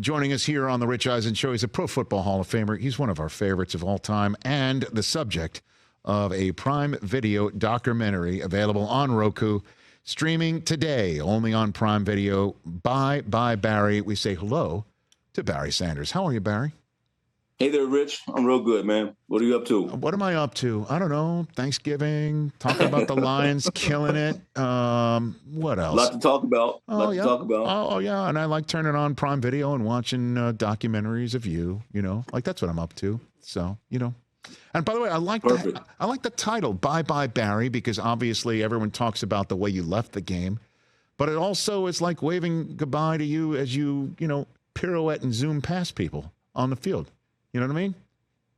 Joining us here on the Rich Eisen Show, he's a Pro Football Hall of Famer. He's one of our favorites of all time and the subject of a Prime Video documentary available on Roku, streaming today only on Prime Video. Bye, Barry. We say hello to Barry Sanders. How are you, Barry? Hey there, Rich. I'm real good, man. What are you up to? What am I up to? I don't know. Thanksgiving, talking about the Lions, killing it. What else? A lot to talk about. Oh, yeah. And I like turning on Prime Video and watching documentaries of you, like that's what I'm up to. So, And by the way, I like the title, Bye Bye Barry, because obviously everyone talks about the way you left the game. But it also is like waving goodbye to you as you, pirouette and zoom past people on the field. You know what I mean?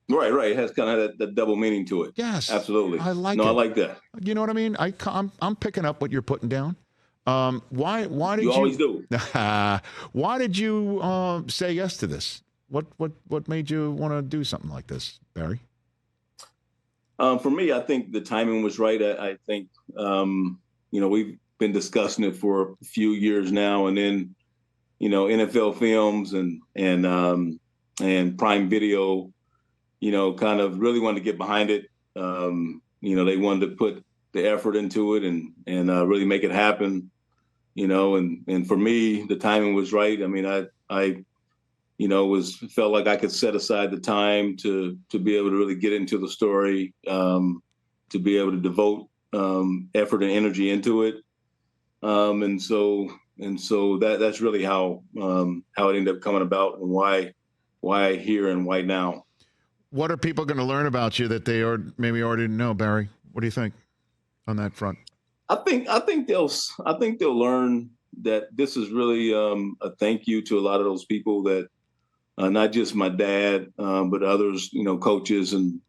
Right. It has kind of that double meaning to it. Yes. Absolutely. I like that. You know what I mean? I'm picking up what you're putting down. Why did you always do? Why did you say yes to this? What made you want to do something like this, Barry? For me, I think the timing was right. I think we've been discussing it for a few years now, and then NFL Films and Prime Video, kind of really wanted to get behind it. They wanted to put the effort into it and really make it happen. And for me, the timing was right. I mean, I felt like I could set aside the time to be able to really get into the story, to be able to devote effort and energy into it. And so that's really how it ended up coming about and why here and why now. What are people going to learn about you that they maybe already know, Barry? What do you think on that front? I think they'll learn that this is really a thank you to a lot of those people that not just my dad, but others, coaches and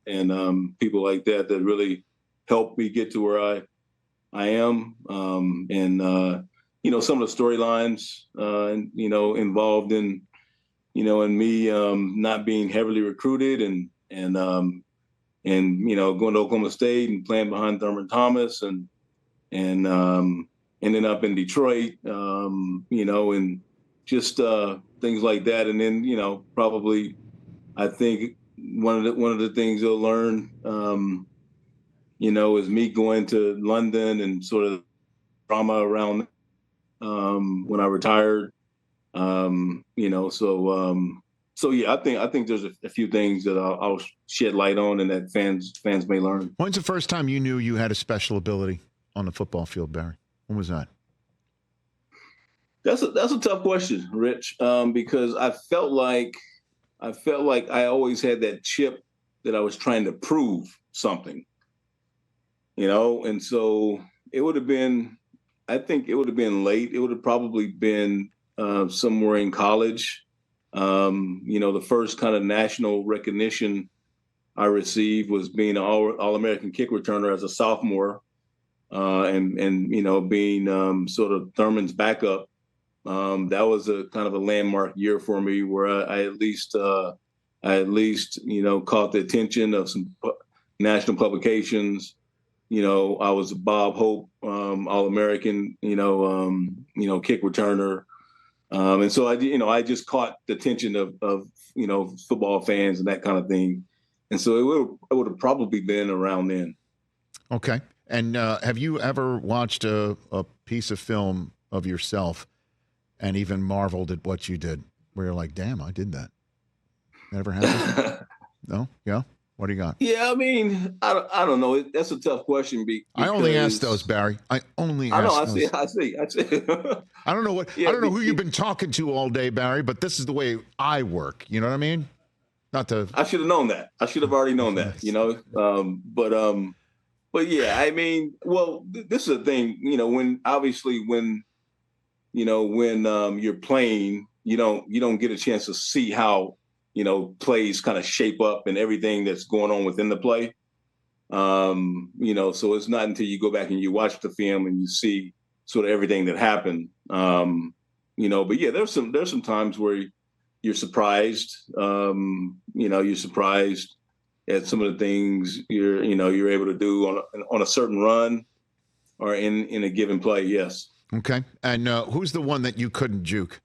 people like that really helped me get to where I am. Some of the storylines involved in and me not being heavily recruited and going to Oklahoma State and playing behind Thurman Thomas and ending up in Detroit, and just things like that. And then, probably I think one of the things they'll learn, is me going to London and sort of drama around when I retired. So yeah, I think there's a few things that I'll shed light on and that fans may learn. When's the first time you knew you had a special ability on the football field, Barry? When was that? That's a tough question, Rich, because I felt like I always had that chip that I was trying to prove something, and so it would have been, I think it would have been late. It would have probably been somewhere in college. The first kind of national recognition I received was being an All-American kick returner as a sophomore, and being sort of Thurman's backup. That was a kind of a landmark year for me, where I at least caught the attention of some national publications. I was a Bob Hope All-American, kick returner. And so I just caught the attention of football fans and that kind of thing. And so it would have probably been around then. Okay. And have you ever watched a piece of film of yourself and even marveled at what you did, where you're like, damn, I did that? That ever happened? No? Yeah? What do you got? Yeah, I mean, I don't know. That's a tough question. I only ask those, Barry. I see. I don't know what. I don't know who you've been talking to all day, Barry, but this is the way I work. You know what I mean? Not to. I should have known that. I should have already known that. But yeah, I mean, well, this is the thing. When you're playing, you don't get a chance to see how plays kind of shape up and everything that's going on within the play. So it's not until you go back and you watch the film and you see sort of everything that happened. But yeah, there's some times where you're surprised. You're surprised at some of the things you're able to do on a certain run or in a given play. Yes. Okay. And who's the one that you couldn't juke?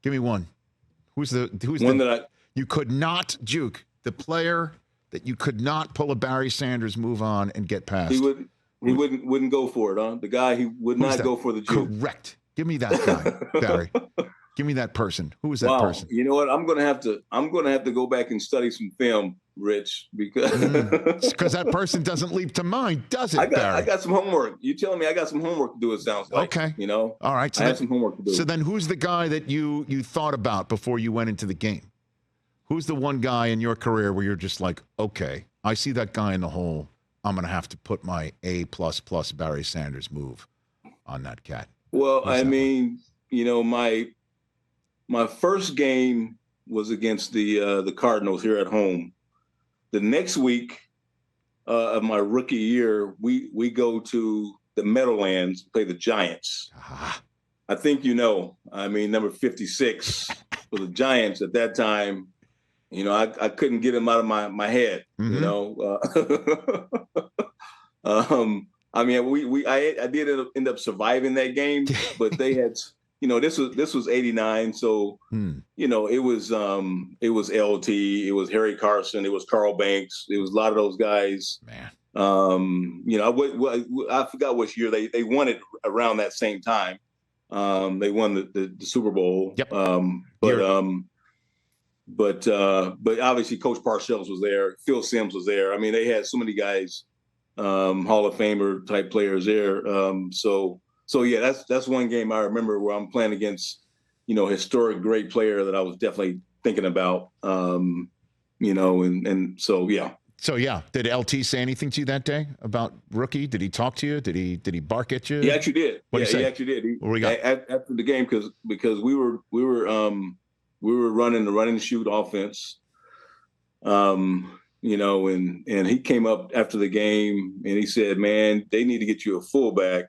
Give me one. Who's one that you could not juke, the player that you could not pull a Barry Sanders move on and get past? He wouldn't go for it, huh? The guy he would not go for the juke. Correct. Give me that guy, Barry. Give me that person. Who is that person? You know what? I'm gonna have to go back and study some film, Rich, because that person doesn't leap to mind, does it, Barry? I got some homework. You telling me I got some homework to do? It sounds like. Okay. You know. All right. So I have some homework to do. So then, who's the guy that you thought about before you went into the game? Who's the one guy in your career where you're just like, okay, I see that guy in the hole. I'm gonna have to put my A++ Barry Sanders move on that cat. Well, I mean, you know, my first game was against the Cardinals here at home. The next week of my rookie year, we go to the Meadowlands, play the Giants. I think you know. I mean, number 56 for the Giants at that time. You know, I couldn't get him out of my head. Mm-hmm. You know, I mean, I did end up surviving that game, but they had. You know, this was 89. So, you know, it was LT, it was Harry Carson, it was Carl Banks. It was a lot of those guys. Man. You know, I forgot which year they won it around that same time. They won the Super Bowl. Yep. But obviously Coach Parcells was there. Phil Simms was there. I mean, they had so many guys, Hall of Famer type players there. So yeah, that's one game I remember where I'm playing against, you know, historic great player that I was definitely thinking about, you know, and so yeah. So yeah, did LT say anything to you that day about rookie? Did he talk to you? Did he bark at you? He actually did. What did he say? He actually did. What we got? After the game because we were running the run and shoot offense. You know, and he came up after the game and he said, "Man, they need to get you a fullback.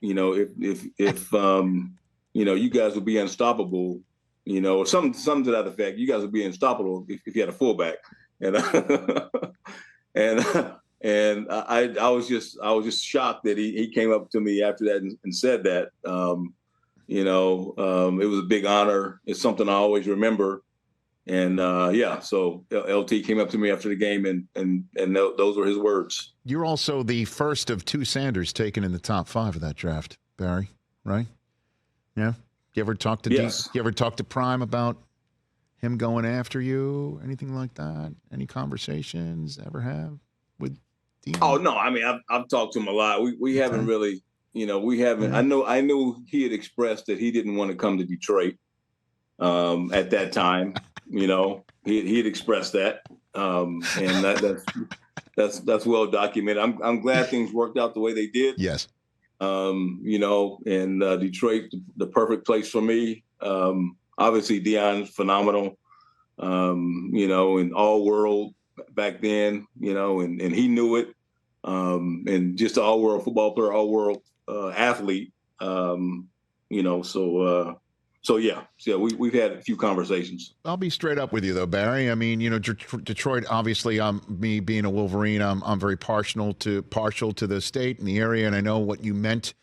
You know, if you know, you guys would be unstoppable, you know, or something to that effect. You guys would be unstoppable if you had a fullback." And and I was just shocked that he came up to me after that and said that. You know, it was a big honor. It's something I always remember. And yeah, so LT came up to me after the game, and those were his words. You're also the first of two Sanders taken in the top 5 of that draft, Barry, right? Yeah. You ever talk to yes. You ever talk to Prime about him going after you? Anything like that? Any conversations ever have with Deion? Oh no, I mean I've talked to him a lot. We haven't really, you know, we haven't. Mm-hmm. I knew he had expressed that he didn't want to come to Detroit at that time. You know, he had expressed that, and that's well documented. I'm glad things worked out the way they did. Yes. You know, and Detroit, the perfect place for me. Obviously, Deion's phenomenal. You know, and all world back then. You know, and he knew it. And just an all world football player, all world athlete. You know, So yeah, we've had a few conversations. I'll be straight up with you though, Barry. I mean, you know, Detroit. Obviously, me being a Wolverine, I'm very partial to the state and the area, and I know what you meant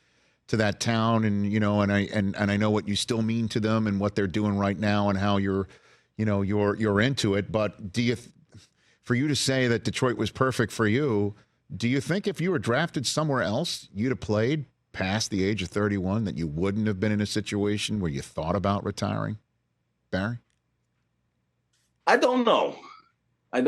to that town, and you know, and I know what you still mean to them and what they're doing right now, and how you're into it. But for you to say that Detroit was perfect for you, do you think if you were drafted somewhere else, you'd have played past the age of 31, that you wouldn't have been in a situation where you thought about retiring, Barry? I don't know. I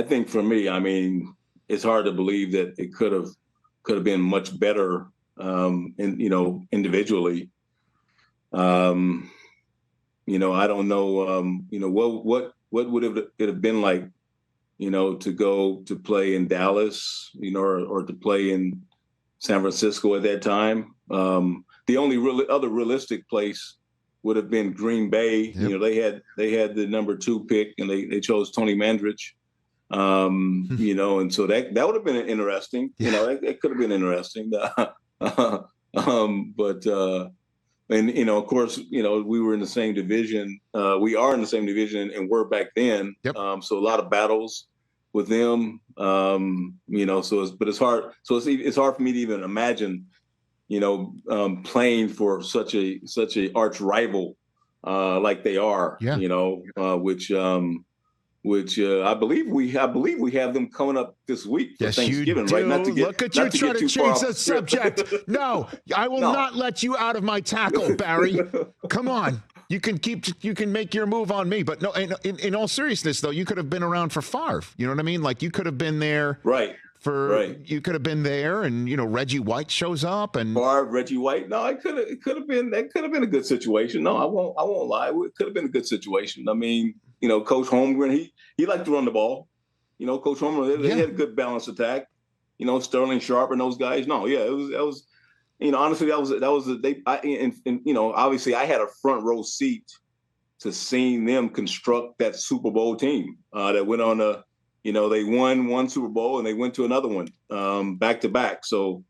think for me, I mean, it's hard to believe that it could have been much better, you know, individually. You know, I don't know, you know, what would it have been like, you know, to go to play in Dallas, you know, or to play in San Francisco at that time. The only other realistic place would have been Green Bay. Yep. You know, they had the number 2 pick, and they chose Tony Mandrich. You know, and so that would have been interesting. Yeah. You know, it could have been interesting. But and you know, of course, you know, we were in the same division. We are in the same division, and were back then. Yep. So a lot of battles with them. You know, it's hard. So it's hard for me to even imagine, playing for such a arch rival like they are. Yeah. Which I believe we have them coming up this week for Thanksgiving, you do. right? Not to get, look at you trying to change the subject. No, I will not let you out of my tackle, Barry. Come on. You can make your move on me. But no, in all seriousness, though, you could have been around for Favre. You know what I mean? Like, you could have been there. Right. You could have been there, and Reggie White shows up, and Favre, Reggie White. No, that could have been a good situation. No, I won't lie. It could have been a good situation. I mean, Coach Holmgren, he liked to run the ball. Coach Holmgren, they had a good balanced attack. Sterling Sharp and those guys. No, yeah, it was. Honestly, obviously I had a front row seat to seeing them construct that Super Bowl team that went on a. They won one Super Bowl and they went to another one back to back. So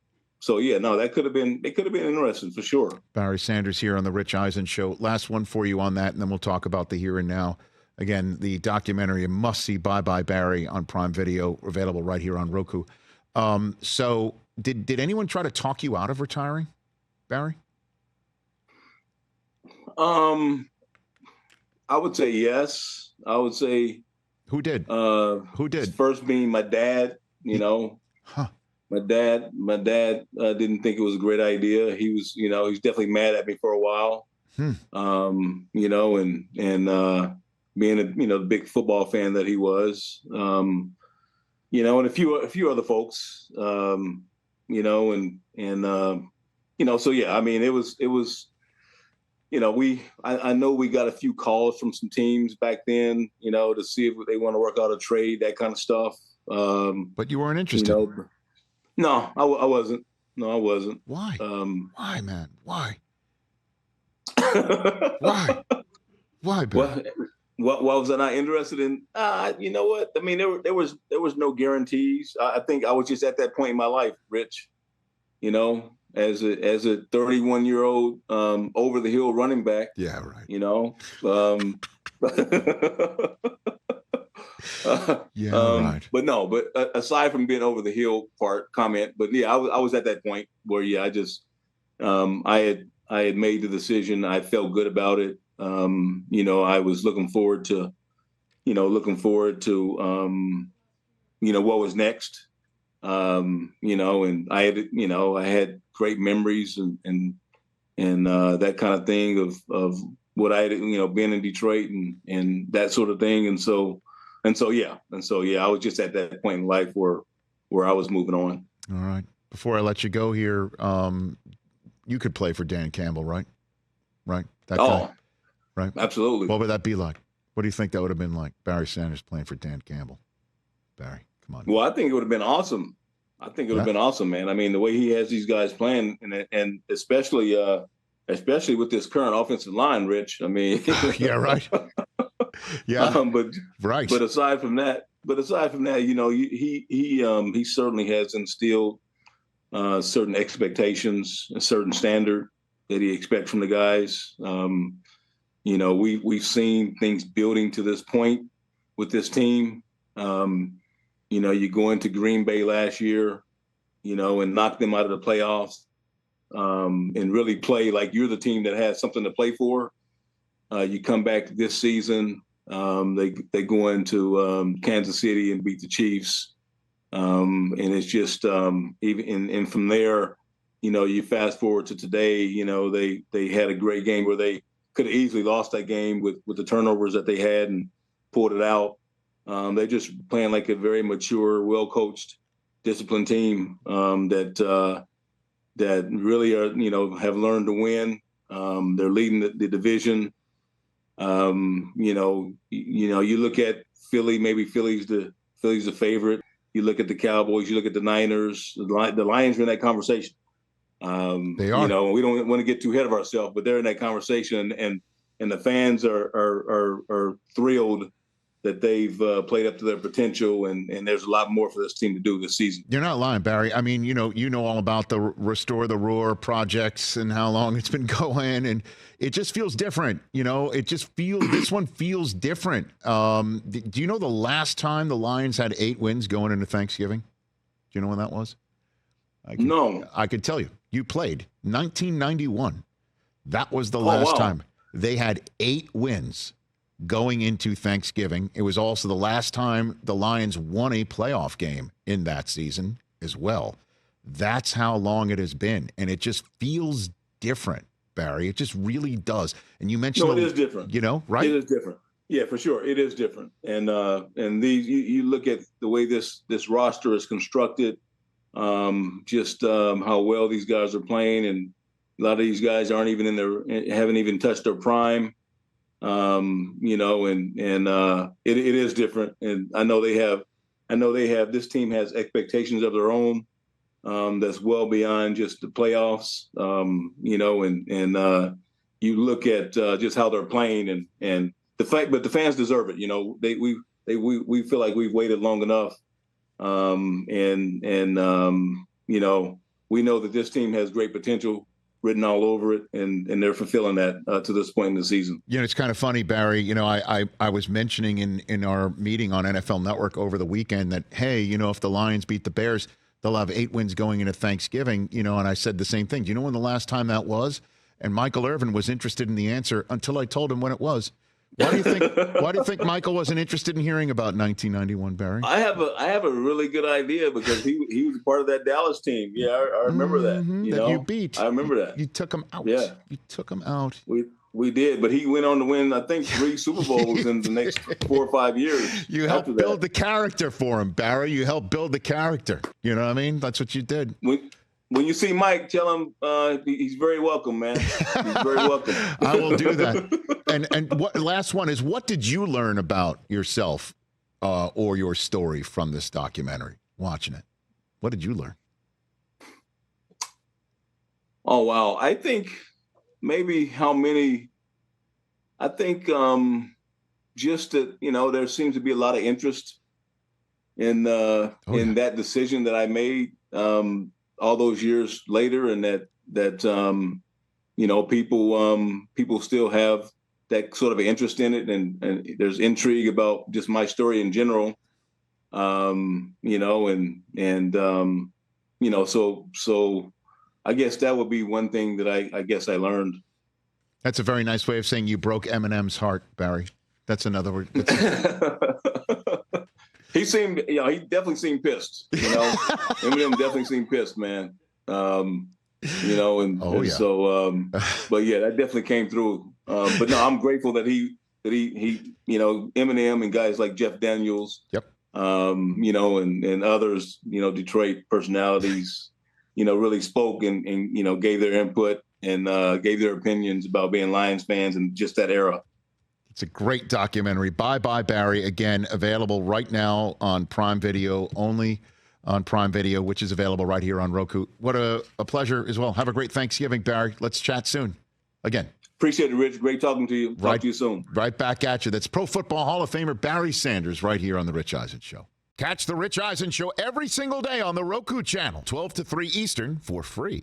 yeah, no, it could have been interesting for sure. Barry Sanders here on the Rich Eisen Show. Last one for you on that, and then we'll talk about the here and now. Again, the documentary, a must-see, Bye Bye Barry on Prime Video, available right here on Roku. So did anyone try to talk you out of retiring, Barry? I would say yes. I would say. Who did? Who did? First being my dad. Huh. My dad didn't think it was a great idea. He was, he's definitely mad at me for a while. And being the big football fan that he was, and a few other folks, so yeah, I mean, it was. I know we got a few calls from some teams back then, to see if they want to work out a trade, that kind of stuff. But you weren't interested. No, I wasn't. No, I wasn't. Why? Why, man? Why? Why? Why, Bill? What was I not interested in? You know what? I mean, there was no guarantees. I think I was just at that point in my life, Rich. As a 31-year-old over the hill running back. Yeah, right. Right. But aside from being over the hill comment, but yeah, I was at that point where I just I had made the decision. I felt good about it. I was looking forward to what was next. And I had great memories and that kind of thing of what I had, been in Detroit and that sort of thing. And so yeah, I was just at that point in life where I was moving on. All right. Before I let you go here, you could play for Dan Campbell, right? Right. That guy. Right. Absolutely. What would that be like? What do you think that would have been like? Barry Sanders playing for Dan Campbell. Barry, come on. Well, I think it would have been awesome. Been awesome, man. I mean, the way he has these guys playing, and especially with this current offensive line, Rich. I mean, yeah, right. Yeah, But aside from that, he certainly has instilled certain expectations, a certain standard that he expects from the guys. We've seen things building to this point with this team. You go into Green Bay last year, and knock them out of the playoffs, and really play like you're the team that has something to play for. You come back this season, they go into Kansas City and beat the Chiefs, and it's just even from there, you fast forward to today. They had a great game where they could have easily lost that game with the turnovers that they had and pulled it out. They're just playing like a very mature, well-coached, disciplined team that really are, have learned to win. They're leading the division. You look at Philly. Maybe Philly's the favorite. You look at the Cowboys. You look at the Niners. The Lions are in that conversation. They are. We don't want to get too ahead of ourselves, but they're in that conversation, and the fans are thrilled that they've played up to their potential, and there's a lot more for this team to do this season. You're not lying, Barry. I mean, you know all about the Restore the Roar projects and how long it's been going, and it just feels different. This one feels different. Do you know the last time the Lions had 8 wins going into Thanksgiving? Do you know when that was? No. I could tell you. you played, 1991. That was the last time. They had 8 wins going into Thanksgiving. It was also the last time the Lions won a playoff game in that season as well. That's how long it has been, and it just feels different, Barry. It just really does. And you mentioned, it is different. You know, right? It is different. Yeah, for sure, it is different. And these, you look at the way this roster is constructed, how well these guys are playing, and a lot of these guys haven't even touched their prime. You know, and it is different. And I know they have this team has expectations of their own. That's well beyond just the playoffs, you know, and you look at just how they're playing and the fact, but the fans deserve it. You know, we feel like we've waited long enough, you know, we know that this team has great potential written all over it, and they're fulfilling that to this point in the season. You know, it's kind of funny, Barry. You know, I was mentioning in our meeting on NFL Network over the weekend that, hey, you know, if the Lions beat the Bears, they'll have 8 wins going into Thanksgiving, you know, and I said the same thing. Do you know when the last time that was? And Michael Irvin was interested in the answer until I told him when it was. Why do you think Michael wasn't interested in hearing about 1991, Barry? I have a really good idea because he was part of that Dallas team. Yeah, I remember that. You beat. I remember that. You took him out. Yeah. You took him out. We did, but he went on to win, I think, 3 Super Bowls in the next 4 or 5 years. You helped build the character for him, Barry. You helped build the character. You know what I mean? That's what you did. When you see Mike, tell him he's very welcome, man. He's very welcome. I will do that. And what last one is, what did you learn about yourself or your story from this documentary, watching it? What did you learn? Oh, wow. I think maybe just that, you know, there seems to be a lot of interest in that decision that I made all those years later, and that you know, people still have that sort of interest in it, and there's intrigue about just my story in general, you know, and you know, so I guess that would be one thing that I guess I learned. That's a very nice way of saying you broke Eminem's heart, Barry. That's another word. He definitely seemed pissed, you know. Eminem definitely seemed pissed, man. You know, so, but yeah, that definitely came through. But no, I'm grateful that he, you know, Eminem and guys like Jeff Daniels, yep. You know, and others, you know, Detroit personalities, you know, really spoke and you know, gave their input and gave their opinions about being Lions fans and just that era. It's a great documentary. Bye Bye Barry, again, available right now on Prime Video, only on Prime Video, which is available right here on Roku. What a pleasure as well. Have a great Thanksgiving, Barry. Let's chat soon. Again. Appreciate it, Rich. Great talking to you. Talk to you soon. Right back at you. That's Pro Football Hall of Famer Barry Sanders right here on The Rich Eisen Show. Catch The Rich Eisen Show every single day on the Roku channel, 12 to 3 Eastern, for free.